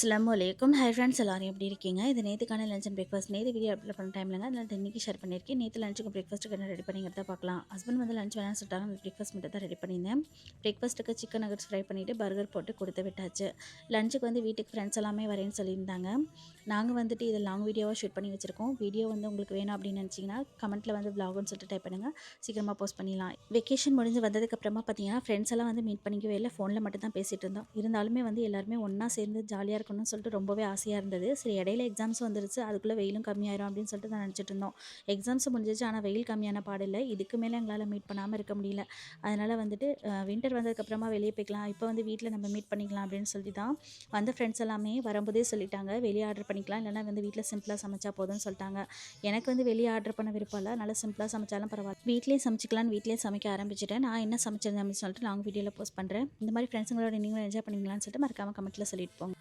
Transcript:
அஸ்ஸலாமு அலைக்கும். Hi friends, எல்லாரும் எப்படி இருக்கீங்க? இது நேற்றுக்கான லஞ்ச் அண்ட் பிரேக்ஃபாஸ்ட். நேற்று வீடியோ அப்லோட் பண்ண டைம்லங்க அதனால் இன்றைக்கி ஷேர் பண்ணியிருக்கேன். நேற்று லஞ்சுக்கு பிரேக்ஃபாஸ்ட்டுக்கு என்ன ரெடி பண்ணிங்கிறத பார்க்கலாம். ஹஸ்பண்ட் வந்து லஞ்ச் வேணாம்னு சொல்லிட்டாங்க. அந்த பிரேக்ஃபாஸ்ட் மட்டும் தான் ரெடி பண்ணியிருந்தேன். பிரேக்ஃபாஸ்ட்டுக்கு சிக்கன் நகட்ஸ் ஃப்ரை பண்ணிவிட்டு பர்கர் போட்டு கொடுத்து விட்டாச்சு. லஞ்சுக்கு வந்து வீட்டுக்கு ஃப்ரெண்ட்ஸ் எல்லாமே வரேன்னு சொல்லியிருந்தாங்க. நாங்கள் வந்துட்டு இதை லாங் வீடியோவாக ஷூட் பண்ணி வச்சுருக்கோம். வீடியோ வந்து உங்களுக்கு வேணும் அப்படின்னு நினச்சிங்கன்னா கமெண்ட்டில் வந்து விலாகுன்னு சொல்லிட்டு டைப் பண்ணுங்கள். சீக்கிரமாக போஸ்ட் பண்ணிடலாம். வெக்கேஷன் முடிஞ்சு வந்ததுக்கப்புறமா பார்த்தீங்கன்னா ஃப்ரெண்ட்ஸ் எல்லாம் வந்து மீட் பண்ணிக்கவே இல்லை. ஃபோனில் மட்டும் தான் பேசிகிட்டு இருந்தோம். இருந்தாலுமே வந்து எல்லாருமே ஒன்றா சேர்ந்து ஜாலியாக இருக்கணும்னு சொல்லிட்டு ரொம்பவே ஆசையாக இருந்தது. சரி, இடையில எக்ஸாம்ஸ் வந்துருச்சு, அதுக்குள்ளே வெயிலும் கம்மியாயிரும் அப்படின்னு சொல்லிட்டு நான் நினச்சிட்டு இருந்தோம். எக்ஸாம்ஸ் முடிஞ்சிச்சு, ஆனால் வெயில் கம்மியான பாடில்லை. இதுக்கு மேலே எங்களால் மீட் பண்ணாமல் இருக்க முடியல. அதனால் வந்துட்டு வின்டர் வந்ததுக்கப்புறமா வெளியே போய்க்கலாம், இப்போ வந்து வீட்டில் நம்ம மீட் பண்ணிக்கலாம் அப்படின்னு சொல்லி தான் வந்த ஃப்ரெண்ட்ஸ் எல்லாமே வரும்போதே சொல்லிட்டாங்க, வெளியே ஆர்டர் பண்ணிக்கலாம், இல்லைனா வந்து வீட்டில் சிம்பிளாக சமைச்சா போதும்னு சொல்லிட்டாங்க. எனக்கு வந்து வெளியே ஆர்டர் பண்ண விருப்பம் இல்லை, நல்லா சிம்பிளாக சமைச்சாலும் பரவாயில்ல, வீட்லேயே சமைச்சிக்கலான்னு வீட்லேயே சமைக்க ஆரம்பிச்சிட்டேன். நான் என்ன சமைச்சிருந்தேன் அப்படின்னு சொல்லிட்டு லாங் வீடியோவில் போஸ்ட் பண்ணுறேன். இந்த மாதிரி ஃப்ரெண்ட்ஸுங்களோட நீங்களும் என்ஜாய் பண்ணிங்களான்னு சொல்லிட்டு மறக்காமல் கமெண்ட்டில் சொல்லிட்டு போங்க.